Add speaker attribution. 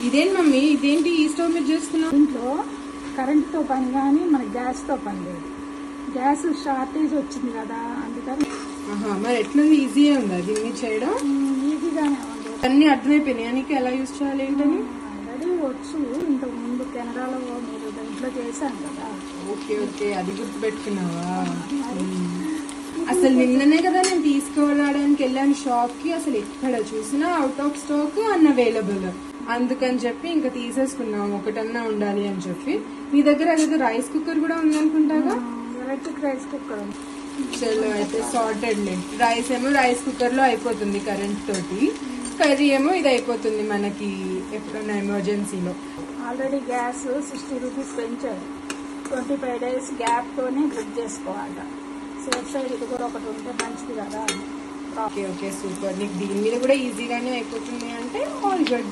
Speaker 1: ఇదేంటి మమ్మీ, ఇదేంటి ఈ స్టవ్ మీద చేస్తున్నావు?
Speaker 2: ఇంట్లో కరెంట్తో పని కానీ మనకి గ్యాస్తో పని లేదు. గ్యాస్ షార్టేజ్ వచ్చింది కదా, అందుకని.
Speaker 1: మరి ఎట్లా ఈజీగా ఉందా దీన్ని చేయడం?
Speaker 2: ఈజీగానే ఉంది.
Speaker 1: అన్ని అర్థమైపోయినాయి నీకు ఎలా యూజ్ చేయాలి ఏంటని?
Speaker 2: ఆల్రెడీ వచ్చు, ఇంతకు ముందు కెనడాలో మీరు ఇంట్లో చేశాను కదా.
Speaker 1: ఓకే ఓకే, అది గుర్తుపెట్టుకున్నావా? అసలు నిన్ననే కదా నేను తీసుకురావడానికి వెళ్ళాను షాప్ కి. అసలు ఎక్కడ చూసినా అవుట్ ఆఫ్ స్టాక్ అన్అవైలబుల్. అందుకని చెప్పి ఇంకా తీసేసుకున్నాం, ఒకటన్నా ఉండాలి అని చెప్పి. నీ దగ్గర అదేదో రైస్ కుక్కర్ కూడా ఉందనుకుంటాగా?
Speaker 2: Electric rice cooker.
Speaker 1: చలో అయితే సార్టెడ్ లే. రైస్ ఏమో రైస్ కుక్కర్ లో అయిపోతుంది కరెంట్ తోటి, కర్రీ ఏమో ఇది అయిపోతుంది మనకి ఎప్పుడన్నా ఎమర్జెన్సీలో.
Speaker 2: ఆల్రెడీ గ్యాస్ 60 రూపీస్ పెంచారు. 25 days గ్యాప్ తోనే బుక్ చేసుకోవాలి. సేఫ్ సైడ్ ఇది కూడా ఒకటి ఉంటే మంచిది కదా.
Speaker 1: Okay okay super. నీకు దీని మీద కూడా ఈజీగానే అయిపోతుంది అంటే ఆల్ గుడ్.